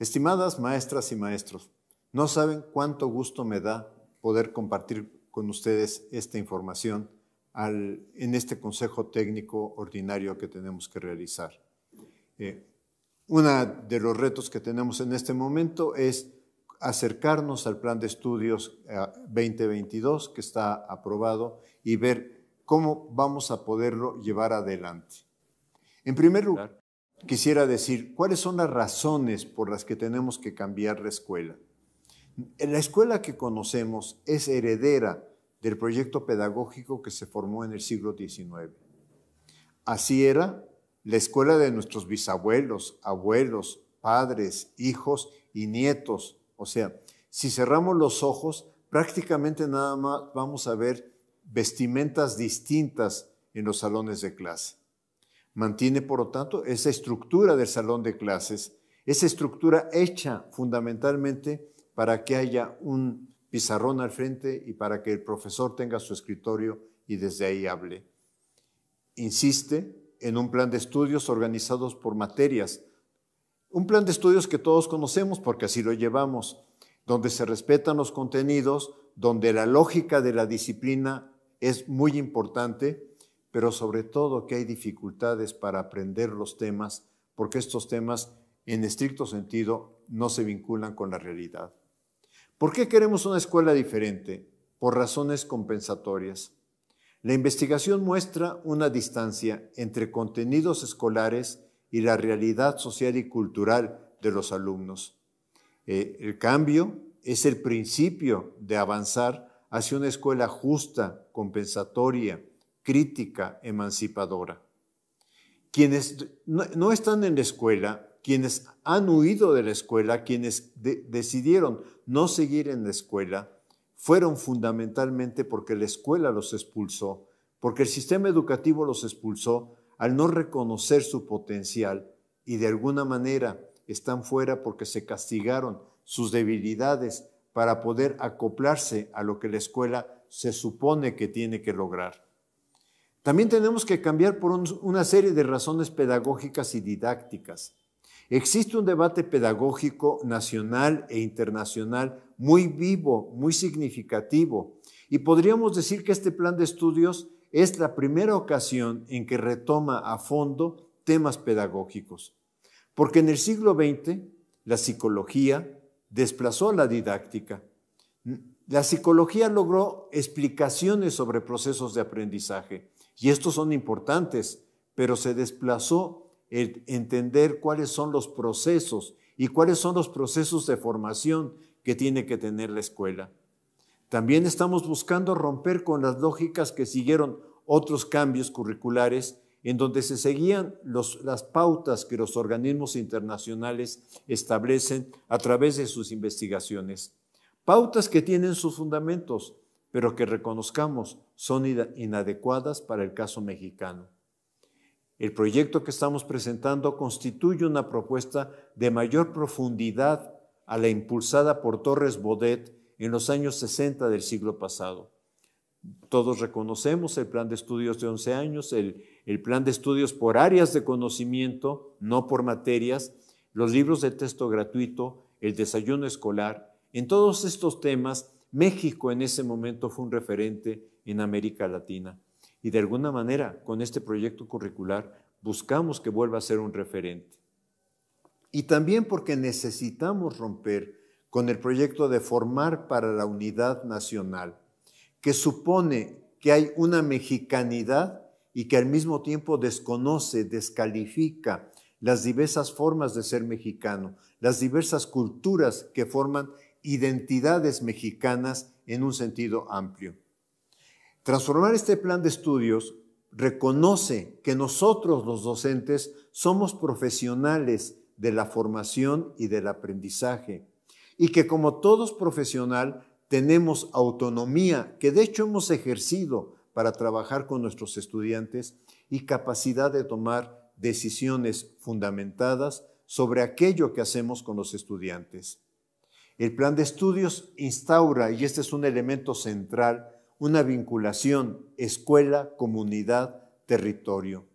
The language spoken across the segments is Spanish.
Estimadas maestras y maestros, no saben cuánto gusto me da poder compartir con ustedes esta información en este consejo técnico ordinario que tenemos que realizar. Uno de los retos que tenemos en este momento es acercarnos al plan de estudios 2022 que está aprobado y ver cómo vamos a poderlo llevar adelante. En primer lugar, quisiera decir cuáles son las razones por las que tenemos que cambiar la escuela. La escuela que conocemos es heredera del proyecto pedagógico que se formó en el siglo XIX. Así era la escuela de nuestros bisabuelos, abuelos, padres, hijos y nietos. O sea, si cerramos los ojos, prácticamente nada más vamos a ver vestimentas distintas en los salones de clase. Mantiene, por lo tanto, esa estructura del salón de clases, esa estructura hecha fundamentalmente para que haya un pizarrón al frente y para que el profesor tenga su escritorio y desde ahí hable. Insiste en un plan de estudios organizados por materias, un plan de estudios que todos conocemos porque así lo llevamos, donde se respetan los contenidos, donde la lógica de la disciplina es muy importante, pero sobre todo que hay dificultades para aprender los temas, porque estos temas, en estricto sentido, no se vinculan con la realidad. ¿Por qué queremos una escuela diferente? Por razones compensatorias. La investigación muestra una distancia entre contenidos escolares y la realidad social y cultural de los alumnos. El cambio es el principio de avanzar hacia una escuela justa, compensatoria, crítica, emancipadora. Quienes no están en la escuela, quienes han huido de la escuela, quienes decidieron no seguir en la escuela, fueron fundamentalmente porque la escuela los expulsó, porque el sistema educativo los expulsó al no reconocer su potencial y de alguna manera están fuera porque se castigaron sus debilidades para poder acoplarse a lo que la escuela se supone que tiene que lograr. También tenemos que cambiar por una serie de razones pedagógicas y didácticas. Existe un debate pedagógico nacional e internacional muy vivo, muy significativo, y podríamos decir que este plan de estudios es la primera ocasión en que retoma a fondo temas pedagógicos, porque en el siglo XX la psicología desplazó a la didáctica. La psicología logró explicaciones sobre procesos de aprendizaje, y estos son importantes, pero se desplazó el entender cuáles son los procesos y cuáles son los procesos de formación que tiene que tener la escuela. También estamos buscando romper con las lógicas que siguieron otros cambios curriculares en donde se seguían las pautas que los organismos internacionales establecen a través de sus investigaciones. Pautas que tienen sus fundamentos, pero que reconozcamos son inadecuadas para el caso mexicano. El proyecto que estamos presentando constituye una propuesta de mayor profundidad a la impulsada por Torres Bodet en los años 60 del siglo pasado. Todos reconocemos el plan de estudios de 11 años, el plan de estudios por áreas de conocimiento, no por materias, los libros de texto gratuito, el desayuno escolar. En todos estos temas, México en ese momento fue un referente en América Latina. Y de alguna manera, con este proyecto curricular, buscamos que vuelva a ser un referente. Y también porque necesitamos romper con el proyecto de formar para la unidad nacional, que supone que hay una mexicanidad y que al mismo tiempo desconoce, descalifica las diversas formas de ser mexicano, las diversas culturas que forman identidades mexicanas en un sentido amplio. Transformar este plan de estudios reconoce que nosotros los docentes somos profesionales de la formación y del aprendizaje y que como todos profesional tenemos autonomía que de hecho hemos ejercido para trabajar con nuestros estudiantes y capacidad de tomar decisiones fundamentadas sobre aquello que hacemos con los estudiantes. El plan de estudios instaura, y este es un elemento central, una vinculación escuela, comunidad, territorio.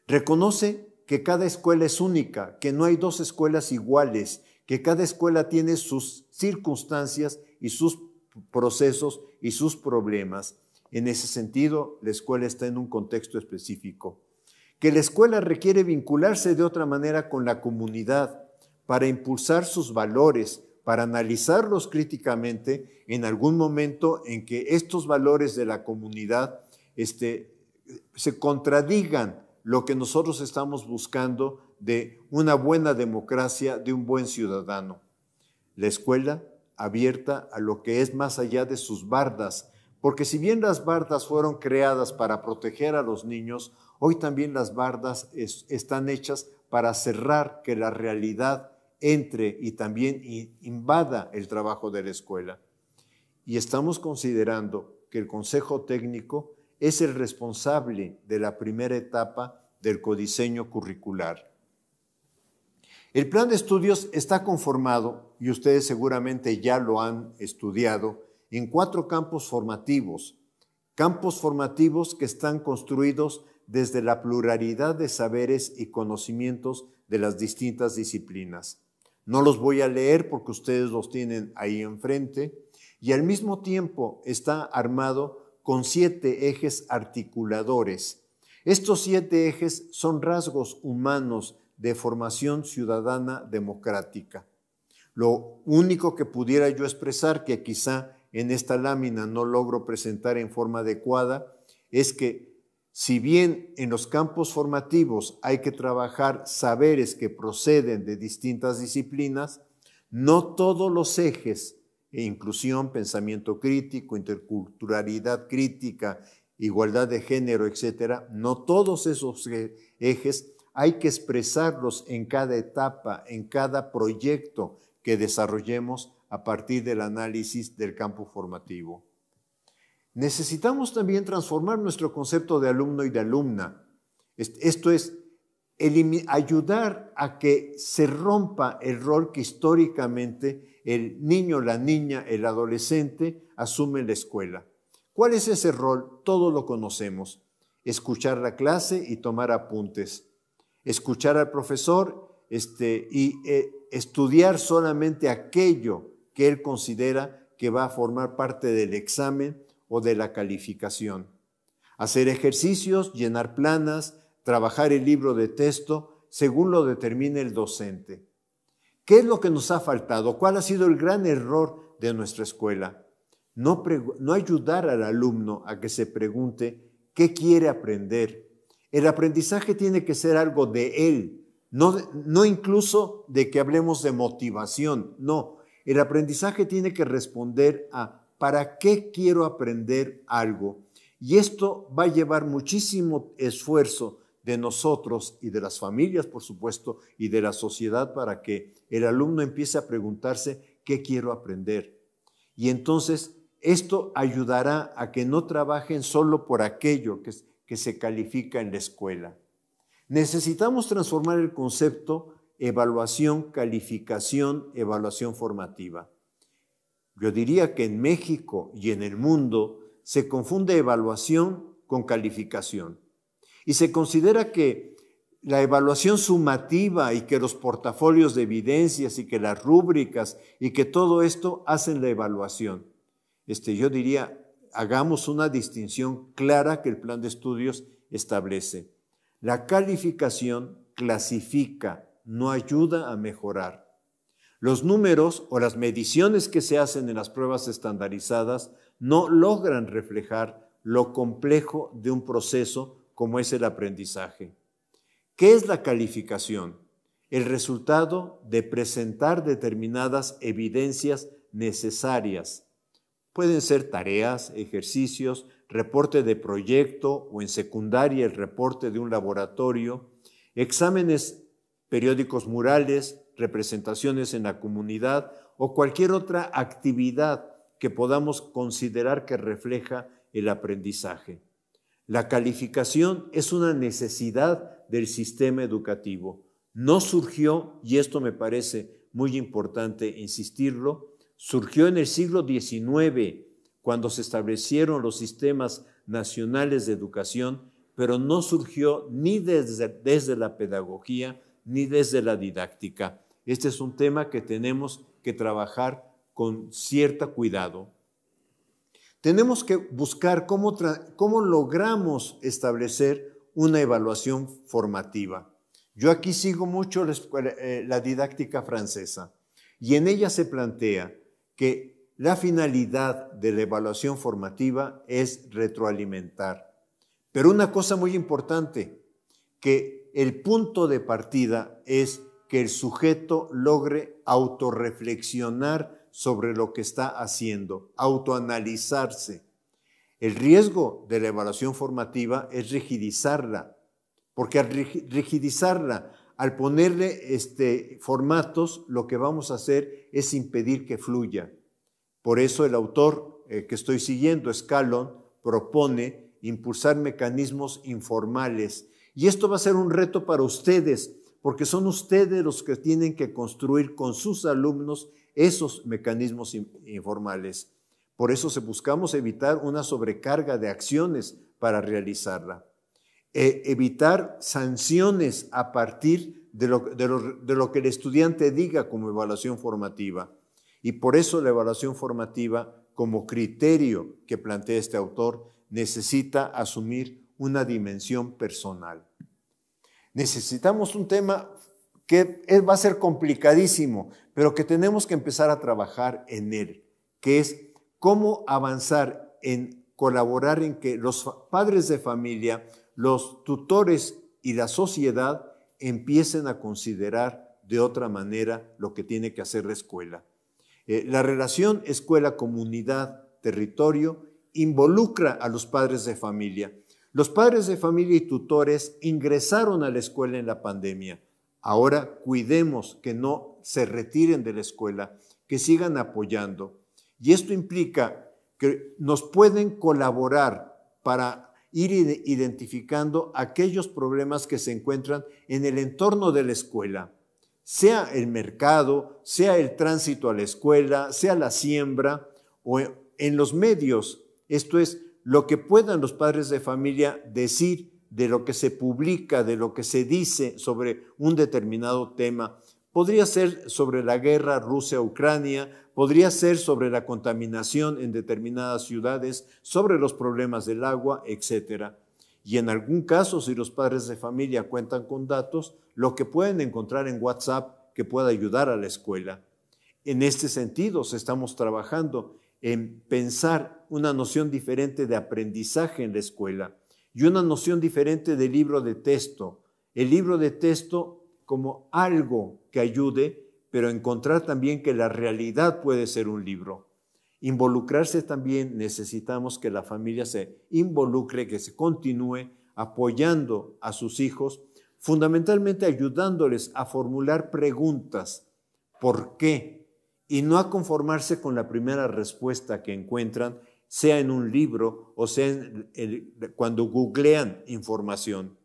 Reconoce que cada escuela es única, que no hay dos escuelas iguales, que cada escuela tiene sus circunstancias y sus procesos y sus problemas. En ese sentido, la escuela está en un contexto específico. Que la escuela requiere vincularse de otra manera con la comunidad para impulsar sus valores, para analizarlos críticamente en algún momento en que estos valores de la comunidad se contradigan lo que nosotros estamos buscando de una buena democracia, de un buen ciudadano. La escuela abierta a lo que es más allá de sus bardas, porque si bien las bardas fueron creadas para proteger a los niños, hoy también las bardas están hechas para cerrar que la realidad entre y también invada el trabajo de la escuela. Y estamos considerando que el Consejo Técnico es el responsable de la primera etapa del codiseño curricular. El plan de estudios está conformado, y ustedes seguramente ya lo han estudiado, en 4 campos formativos que están construidos desde la pluralidad de saberes y conocimientos de las distintas disciplinas. No los voy a leer porque ustedes los tienen ahí enfrente, y al mismo tiempo está armado con 7 ejes articuladores. Estos 7 ejes son rasgos humanos de formación ciudadana democrática. Lo único que pudiera yo expresar, que quizá en esta lámina no logro presentar en forma adecuada, es que si bien en los campos formativos hay que trabajar saberes que proceden de distintas disciplinas, no todos los ejes, inclusión, pensamiento crítico, interculturalidad crítica, igualdad de género, etcétera, no todos esos ejes hay que expresarlos en cada etapa, en cada proyecto que desarrollemos a partir del análisis del campo formativo. Necesitamos también transformar nuestro concepto de alumno y de alumna. Esto es, ayudar a que se rompa el rol que históricamente el niño, la niña, el adolescente asume en la escuela. ¿Cuál es ese rol? Todos lo conocemos. Escuchar la clase y tomar apuntes. Escuchar al profesor y estudiar solamente aquello que él considera que va a formar parte del examen o de la calificación. Hacer ejercicios, llenar planas, trabajar el libro de texto según lo determine el docente. ¿Qué es lo que nos ha faltado? ¿Cuál ha sido el gran error de nuestra escuela? No ayudar al alumno a que se pregunte qué quiere aprender. El aprendizaje tiene que ser algo de él, no incluso de que hablemos de motivación, no. El aprendizaje tiene que responder a ¿para qué quiero aprender algo? Y esto va a llevar muchísimo esfuerzo de nosotros y de las familias, por supuesto, y de la sociedad para que el alumno empiece a preguntarse ¿qué quiero aprender? Y entonces esto ayudará a que no trabajen solo por aquello que se califica en la escuela. Necesitamos transformar el concepto evaluación, calificación, evaluación formativa. Yo diría que en México y en el mundo se confunde evaluación con calificación y se considera que la evaluación sumativa y que los portafolios de evidencias y que las rúbricas y que todo esto hacen la evaluación. Yo diría, hagamos una distinción clara que el plan de estudios establece. La calificación clasifica, no ayuda a mejorar. Los números o las mediciones que se hacen en las pruebas estandarizadas no logran reflejar lo complejo de un proceso como es el aprendizaje. ¿Qué es la calificación? El resultado de presentar determinadas evidencias necesarias. Pueden ser tareas, ejercicios, reporte de proyecto o en secundaria el reporte de un laboratorio, exámenes periódicos murales, representaciones en la comunidad o cualquier otra actividad que podamos considerar que refleja el aprendizaje. La calificación es una necesidad del sistema educativo. No surgió, y esto me parece muy importante insistirlo, surgió en el siglo XIX, cuando se establecieron los sistemas nacionales de educación, pero no surgió ni desde la pedagogía ni desde la didáctica. Este es un tema que tenemos que trabajar con cierto cuidado. Tenemos que buscar cómo logramos establecer una evaluación formativa. Yo aquí sigo mucho la didáctica francesa y en ella se plantea que la finalidad de la evaluación formativa es retroalimentar. Pero una cosa muy importante, que el punto de partida es que el sujeto logre autorreflexionar sobre lo que está haciendo, autoanalizarse. El riesgo de la evaluación formativa es rigidizarla, porque al rigidizarla, al ponerle formatos, lo que vamos a hacer es impedir que fluya. Por eso el autor que estoy siguiendo, Scallon, propone impulsar mecanismos informales. Y esto va a ser un reto para ustedes, porque son ustedes los que tienen que construir con sus alumnos esos mecanismos informales. Por eso buscamos evitar una sobrecarga de acciones para realizarla. Evitar sanciones a partir de lo que el estudiante diga como evaluación formativa. Y por eso la evaluación formativa, como criterio que plantea este autor, necesita asumir una dimensión personal. Necesitamos un tema que va a ser complicadísimo, pero que tenemos que empezar a trabajar en él, que es cómo avanzar en colaborar en que los padres de familia, los tutores y la sociedad empiecen a considerar de otra manera lo que tiene que hacer la escuela. La relación escuela-comunidad-territorio involucra a los padres de familia. Los padres de familia y tutores ingresaron a la escuela en la pandemia. Ahora cuidemos que no se retiren de la escuela, que sigan apoyando. Y esto implica que nos pueden colaborar para ir identificando aquellos problemas que se encuentran en el entorno de la escuela, sea el mercado, sea el tránsito a la escuela, sea la siembra o en los medios. Esto es lo que puedan los padres de familia decir de lo que se publica, de lo que se dice sobre un determinado tema. Podría ser sobre la guerra Rusia-Ucrania, podría ser sobre la contaminación en determinadas ciudades, sobre los problemas del agua, etc. Y en algún caso, si los padres de familia cuentan con datos, lo que pueden encontrar en WhatsApp que pueda ayudar a la escuela. En este sentido, estamos trabajando en pensar una noción diferente de aprendizaje en la escuela y una noción diferente de libro de texto. El libro de texto como algo que ayude, pero encontrar también que la realidad puede ser un libro. Involucrarse también, necesitamos que la familia se involucre, que se continúe apoyando a sus hijos, fundamentalmente ayudándoles a formular preguntas. ¿Por qué? Y no a conformarse con la primera respuesta que encuentran, sea en un libro o sea cuando googlean información.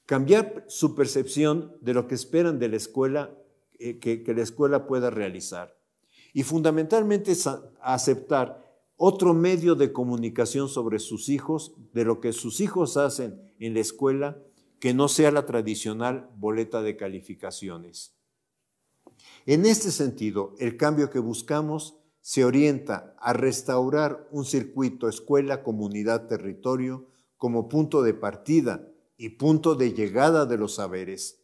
Cambiar su percepción de lo que esperan de la escuela, que la escuela pueda realizar. Y fundamentalmente aceptar otro medio de comunicación sobre sus hijos, de lo que sus hijos hacen en la escuela, que no sea la tradicional boleta de calificaciones. En este sentido, el cambio que buscamos se orienta a restaurar un circuito escuela, comunidad, territorio como punto de partida y punto de llegada de los saberes.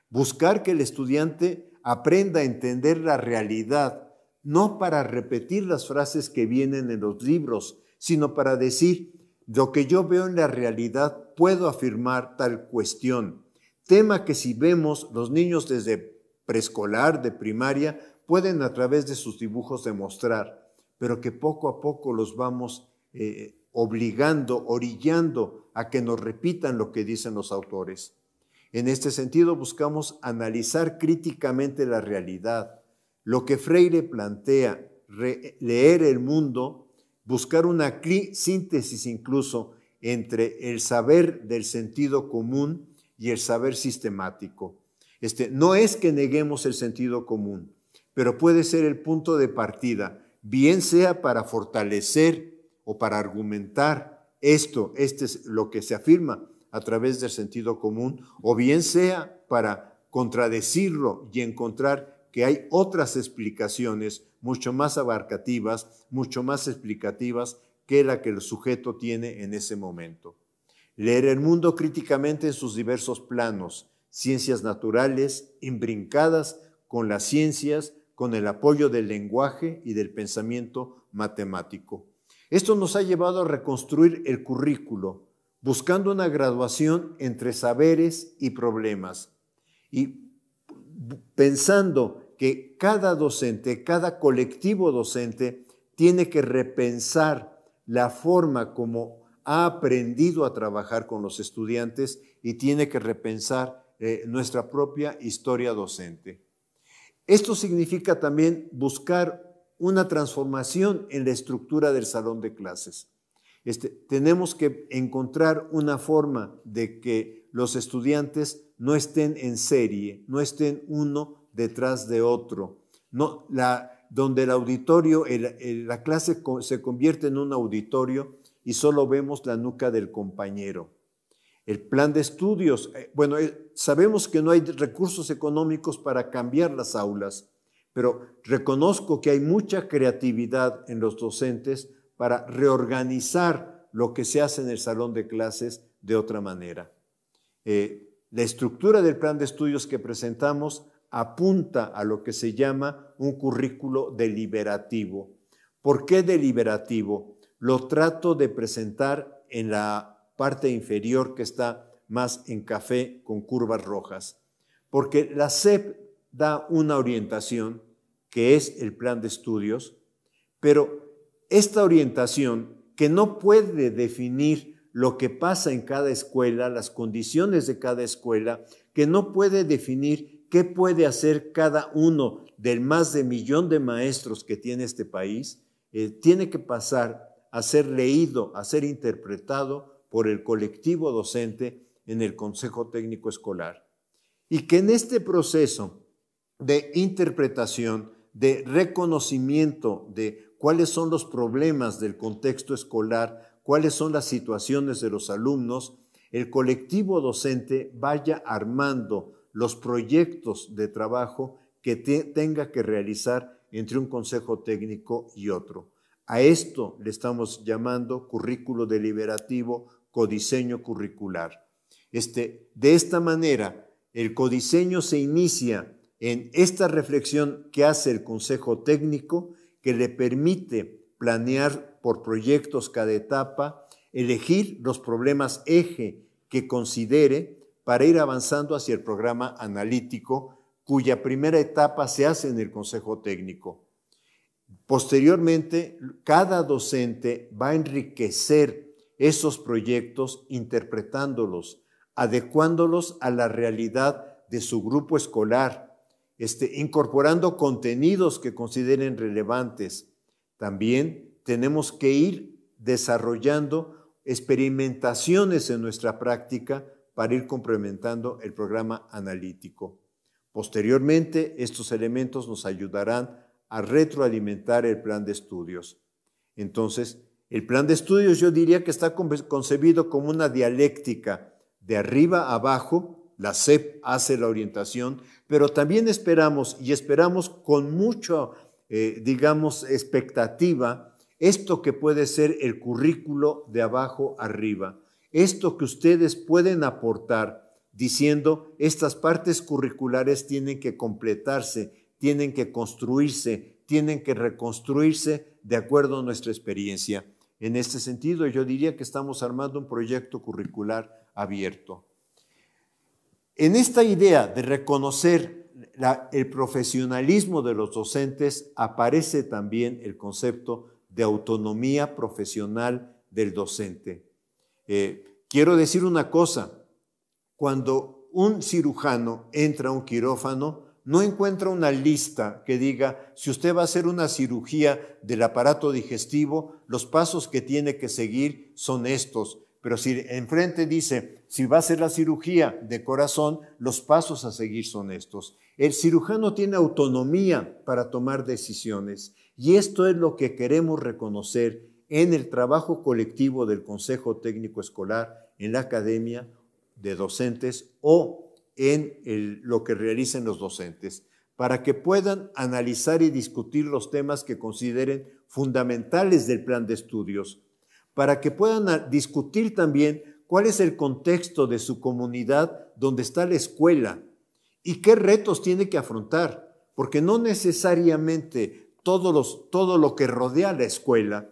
Buscar que el estudiante aprenda a entender la realidad, no para repetir las frases que vienen en los libros, sino para decir, lo que yo veo en la realidad puedo afirmar tal cuestión. Tema que si vemos los niños desde preescolar, de primaria, pueden a través de sus dibujos demostrar, pero que poco a poco los vamos obligando, orillando a que nos repitan lo que dicen los autores. En este sentido, buscamos analizar críticamente la realidad, lo que Freire plantea, leer el mundo, buscar una síntesis incluso entre el saber del sentido común y el saber sistemático. No es que neguemos el sentido común, pero puede ser el punto de partida, bien sea para fortalecer o para argumentar este es lo que se afirma a través del sentido común, o bien sea para contradecirlo y encontrar que hay otras explicaciones mucho más abarcativas, mucho más explicativas que la que el sujeto tiene en ese momento. Leer el mundo críticamente en sus diversos planos, ciencias naturales, imbrincadas con las ciencias, con el apoyo del lenguaje y del pensamiento matemático. Esto nos ha llevado a reconstruir el currículo, buscando una graduación entre saberes y problemas, y pensando que cada docente, cada colectivo docente, tiene que repensar la forma como ha aprendido a trabajar con los estudiantes y tiene que repensar nuestra propia historia docente. Esto significa también buscar una transformación en la estructura del salón de clases. Tenemos que encontrar una forma de que los estudiantes no estén en serie, no estén uno detrás de otro, donde el auditorio, la clase se convierte en un auditorio y solo vemos la nuca del compañero. El plan de estudios, sabemos que no hay recursos económicos para cambiar las aulas, pero reconozco que hay mucha creatividad en los docentes para reorganizar lo que se hace en el salón de clases de otra manera. La estructura del plan de estudios que presentamos apunta a lo que se llama un currículo deliberativo. ¿Por qué deliberativo? Lo trato de presentar en la parte inferior que está más en café con curvas rojas, porque la SEP da una orientación que es el plan de estudios, pero esta orientación que no puede definir lo que pasa en cada escuela, las condiciones de cada escuela, que no puede definir qué puede hacer cada uno del más de 1 millón de maestros que tiene este país, tiene que pasar a ser leído, a ser interpretado por el colectivo docente en el Consejo Técnico Escolar. Y que en este proceso de interpretación, de reconocimiento de cuáles son los problemas del contexto escolar, cuáles son las situaciones de los alumnos, el colectivo docente vaya armando los proyectos de trabajo que tenga que realizar entre un consejo técnico y otro. A esto le estamos llamando currículo deliberativo, codiseño curricular. De esta manera, el codiseño se inicia en esta reflexión que hace el consejo técnico, que le permite planear por proyectos cada etapa, elegir los problemas eje que considere para ir avanzando hacia el programa analítico, cuya primera etapa se hace en el consejo técnico. Posteriormente, cada docente va a enriquecer esos proyectos interpretándolos, adecuándolos a la realidad de su grupo escolar, incorporando contenidos que consideren relevantes. También tenemos que ir desarrollando experimentaciones en nuestra práctica para ir complementando el programa analítico. Posteriormente, estos elementos nos ayudarán a retroalimentar el plan de estudios. Entonces, el plan de estudios yo diría que está concebido como una dialéctica de arriba a abajo. La SEP hace la orientación, pero también esperamos con mucha, expectativa, esto que puede ser el currículo de abajo arriba, esto que ustedes pueden aportar diciendo estas partes curriculares tienen que completarse, tienen que construirse, tienen que reconstruirse de acuerdo a nuestra experiencia. En este sentido, yo diría que estamos armando un proyecto curricular abierto. En esta idea de reconocer el profesionalismo de los docentes, aparece también el concepto de autonomía profesional del docente. Quiero decir una cosa, cuando un cirujano entra a un quirófano, no encuentra una lista que diga, si usted va a hacer una cirugía del aparato digestivo, los pasos que tiene que seguir son estos. Pero si enfrente dice, si va a hacer la cirugía de corazón, los pasos a seguir son estos. El cirujano tiene autonomía para tomar decisiones y esto es lo que queremos reconocer en el trabajo colectivo del Consejo Técnico Escolar, en la academia de docentes o en lo que realicen los docentes. para que puedan analizar y discutir los temas que consideren fundamentales del plan de estudios, para que puedan discutir también cuál es el contexto de su comunidad donde está la escuela y qué retos tiene que afrontar, porque no necesariamente todo lo que rodea la escuela,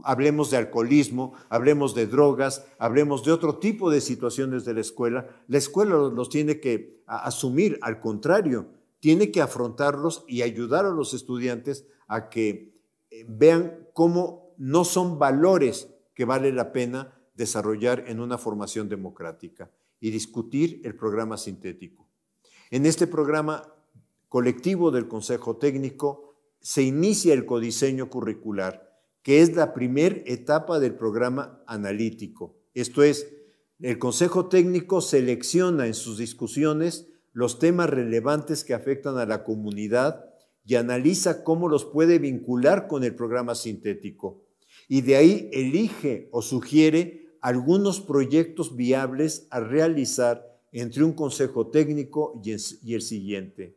hablemos de alcoholismo, hablemos de drogas, hablemos de otro tipo de situaciones de la escuela los tiene que asumir, al contrario, tiene que afrontarlos y ayudar a los estudiantes a que vean cómo no son valores que vale la pena desarrollar en una formación democrática y discutir el programa sintético. En este programa colectivo del Consejo Técnico se inicia el codiseño curricular, que es la primera etapa del programa analítico. Esto es, el Consejo Técnico selecciona en sus discusiones los temas relevantes que afectan a la comunidad y analiza cómo los puede vincular con el programa sintético. Y de ahí elige o sugiere algunos proyectos viables a realizar entre un consejo técnico y el siguiente.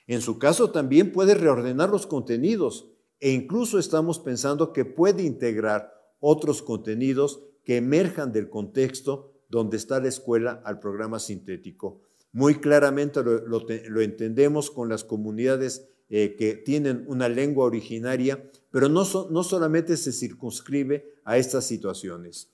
En su caso también puede reordenar los contenidos e incluso estamos pensando que puede integrar otros contenidos que emerjan del contexto donde está la escuela al programa sintético. Muy claramente lo entendemos con las comunidades que tienen una lengua originaria, pero no solamente se circunscribe a estas situaciones.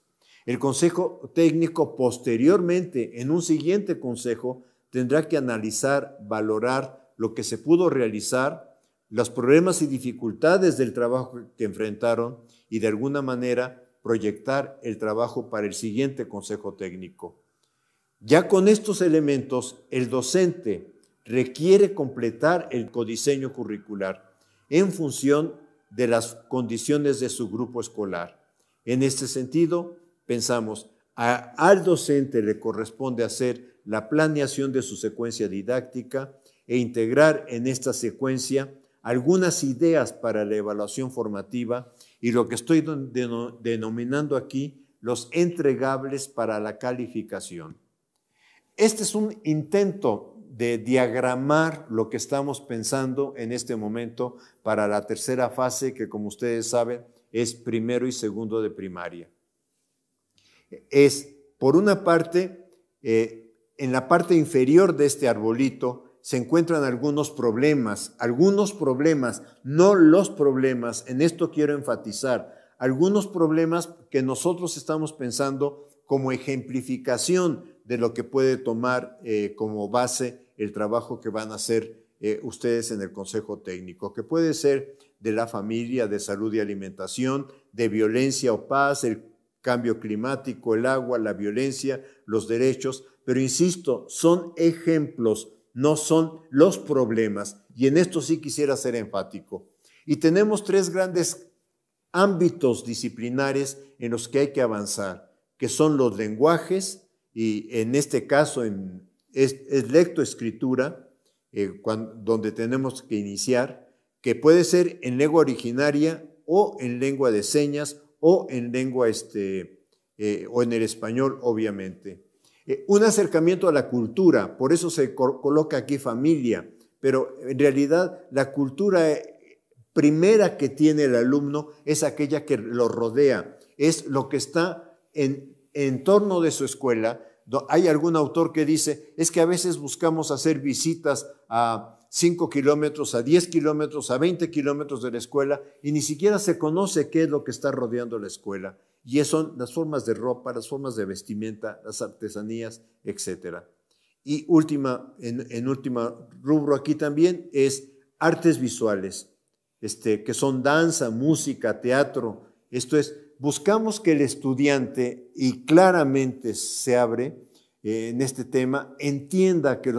El Consejo Técnico posteriormente, en un siguiente consejo, tendrá que analizar, valorar lo que se pudo realizar, los problemas y dificultades del trabajo que enfrentaron y de alguna manera proyectar el trabajo para el siguiente Consejo Técnico. Ya con estos elementos, el docente requiere completar el codiseño curricular en función de las condiciones de su grupo escolar. En este sentido, pensamos, al docente le corresponde hacer la planeación de su secuencia didáctica e integrar en esta secuencia algunas ideas para la evaluación formativa y lo que estoy denominando aquí los entregables para la calificación. Este es un intento de diagramar lo que estamos pensando en este momento para la tercera fase, que como ustedes saben es primero y segundo de primaria. Es, por una parte, en la parte inferior de este arbolito se encuentran algunos problemas, no los problemas, en esto quiero enfatizar, algunos problemas que nosotros estamos pensando como ejemplificación de lo que puede tomar como base el trabajo que van a hacer ustedes en el Consejo Técnico, que puede ser de la familia, de salud y alimentación, de violencia o paz, el cambio climático, el agua, la violencia, los derechos, pero insisto, son ejemplos, no son los problemas, y en esto sí quisiera ser enfático. Y tenemos tres grandes ámbitos disciplinares en los que hay que avanzar, que son los lenguajes, y en este caso es lectoescritura, donde tenemos que iniciar, que puede ser en lengua originaria o en lengua de señas o en lengua o en el español, obviamente. Un acercamiento a la cultura, por eso se coloca aquí familia, pero en realidad la cultura primera que tiene el alumno es aquella que lo rodea, es lo que está en torno de su escuela. Hay algún autor que dice, es que a veces buscamos hacer visitas a 5 kilómetros, a 10 kilómetros, a 20 kilómetros de la escuela y ni siquiera se conoce qué es lo que está rodeando la escuela. Y eso son las formas de ropa, las formas de vestimenta, las artesanías, etc. Y en última rubro aquí también es artes visuales, que son danza, música, teatro. Esto es, buscamos que el estudiante, y claramente se abre en este tema, entienda que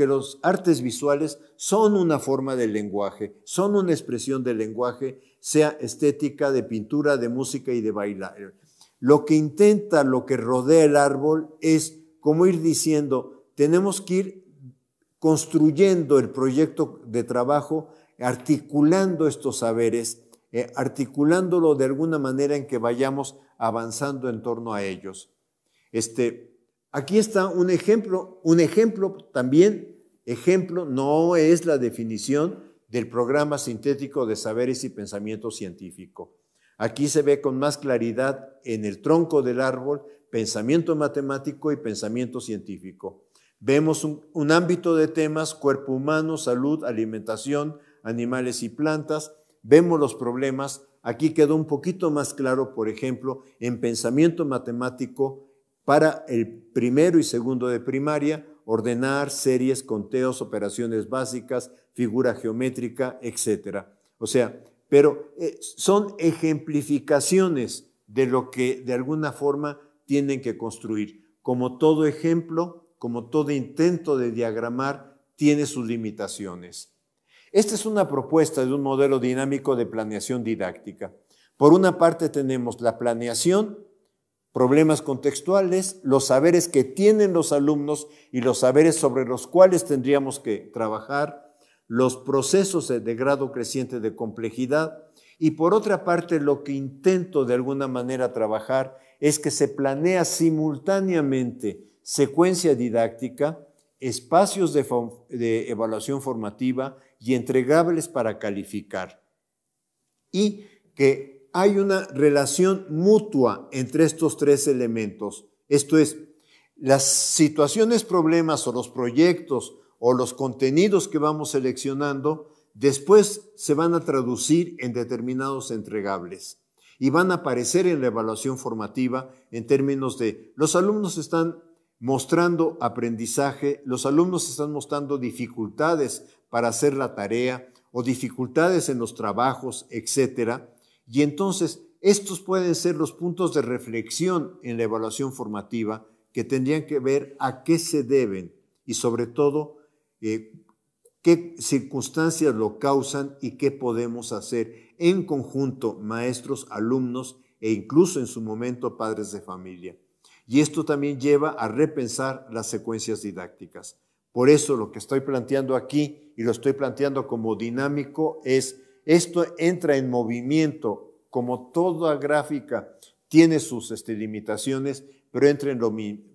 los artes visuales son una forma del lenguaje, son una expresión del lenguaje, sea estética, de pintura, de música y de bailar. Lo que rodea el árbol es como ir diciendo, tenemos que ir construyendo el proyecto de trabajo, articulando estos saberes, articulándolo de alguna manera en que vayamos avanzando en torno a ellos. Aquí está un ejemplo también ejemplo no es la definición del programa sintético de saberes y pensamiento científico. Aquí se ve con más claridad en el tronco del árbol pensamiento matemático y pensamiento científico. Vemos un ámbito de temas, cuerpo humano, salud, alimentación, animales y plantas. Vemos los problemas. Aquí quedó un poquito más claro, por ejemplo, en pensamiento matemático para el primero y segundo de primaria, ordenar, series, conteos, operaciones básicas, figura geométrica, etc. O sea, pero son ejemplificaciones de lo que de alguna forma tienen que construir. Como todo ejemplo, como todo intento de diagramar, tiene sus limitaciones. Esta es una propuesta de un modelo dinámico de planeación didáctica. Por una parte tenemos la planeación, problemas contextuales, los saberes que tienen los alumnos y los saberes sobre los cuales tendríamos que trabajar, los procesos de grado creciente de complejidad, y por otra parte lo que intento de alguna manera trabajar es que se planea simultáneamente secuencia didáctica, espacios de evaluación formativa y entregables para calificar, y que hay una relación mutua entre estos tres elementos. Esto es, las situaciones, problemas o los proyectos o los contenidos que vamos seleccionando después se van a traducir en determinados entregables y van a aparecer en la evaluación formativa en términos de los alumnos están mostrando aprendizaje, los alumnos están mostrando dificultades para hacer la tarea o dificultades en los trabajos, etcétera. Y entonces estos pueden ser los puntos de reflexión en la evaluación formativa que tendrían que ver a qué se deben y sobre todo qué circunstancias lo causan y qué podemos hacer en conjunto maestros, alumnos e incluso en su momento padres de familia. Y esto también lleva a repensar las secuencias didácticas. Por eso lo que estoy planteando aquí y lo estoy planteando como dinámico es esto entra en movimiento, como toda gráfica tiene sus limitaciones, pero entra en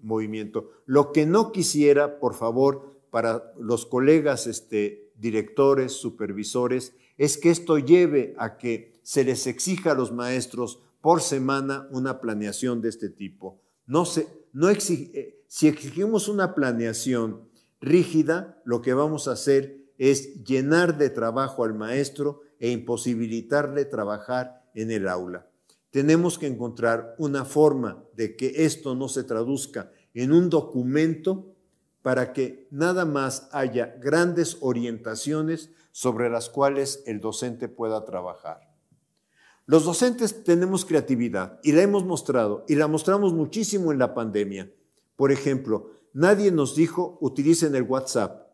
movimiento. Lo que no quisiera, por favor, para los colegas directores, supervisores, es que esto lleve a que se les exija a los maestros por semana una planeación de este tipo. Si exigimos una planeación rígida, lo que vamos a hacer es llenar de trabajo al maestro e imposibilitarle trabajar en el aula. Tenemos que encontrar una forma de que esto no se traduzca en un documento para que nada más haya grandes orientaciones sobre las cuales el docente pueda trabajar. Los docentes tenemos creatividad y la hemos mostrado y la mostramos muchísimo en la pandemia. Por ejemplo, nadie nos dijo utilicen el WhatsApp.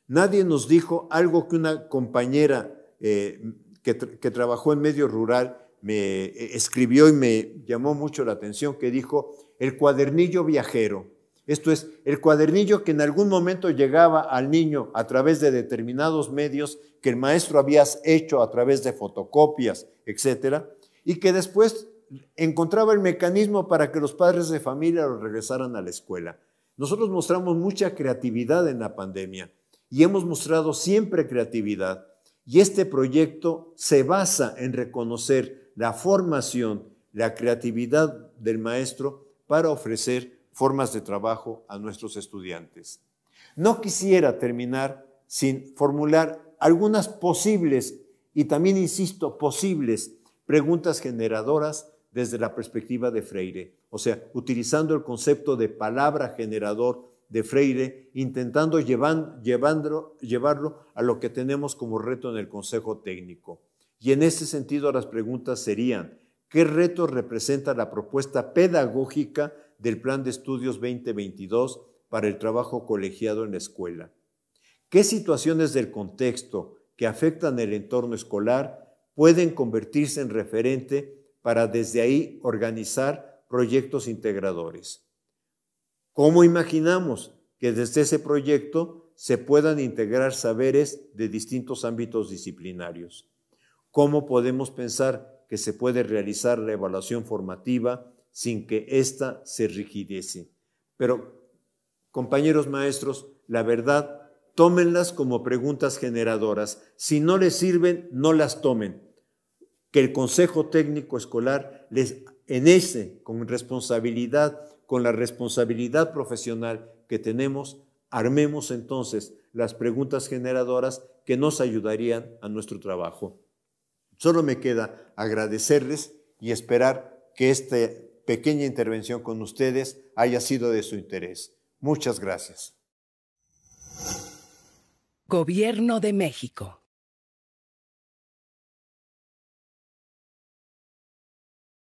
Nadie nos dijo algo que una compañera que trabajó en medio rural me escribió y me llamó mucho la atención, que dijo el cuadernillo viajero. Esto es, el cuadernillo que en algún momento llegaba al niño a través de determinados medios que el maestro había hecho a través de fotocopias, etcétera, y que después encontraba el mecanismo para que los padres de familia lo regresaran a la escuela. Nosotros mostramos mucha creatividad en la pandemia y hemos mostrado siempre creatividad. Y este proyecto se basa en reconocer la formación, la creatividad del maestro para ofrecer formas de trabajo a nuestros estudiantes. No quisiera terminar sin formular algunas posibles, y también insisto, posibles preguntas generadoras desde la perspectiva de Freire. O sea, utilizando el concepto de palabra generador de Freire, intentando llevarlo a lo que tenemos como reto en el Consejo Técnico. Y en ese sentido las preguntas serían, ¿qué reto representa la propuesta pedagógica del Plan de Estudios 2022 para el trabajo colegiado en la escuela? ¿Qué situaciones del contexto que afectan el entorno escolar pueden convertirse en referente para desde ahí organizar proyectos integradores? ¿Cómo imaginamos que desde ese proyecto se puedan integrar saberes de distintos ámbitos disciplinarios? ¿Cómo podemos pensar que se puede realizar la evaluación formativa sin que ésta se rigidece? Pero, compañeros maestros, la verdad tómenlas como preguntas generadoras. Si no les sirven, no las tomen. Que el Consejo Técnico Escolar con responsabilidad, con la responsabilidad profesional que tenemos, armemos entonces las preguntas generadoras que nos ayudarían a nuestro trabajo. Solo me queda agradecerles y esperar que esta pequeña intervención con ustedes haya sido de su interés. Muchas gracias. Gobierno de México.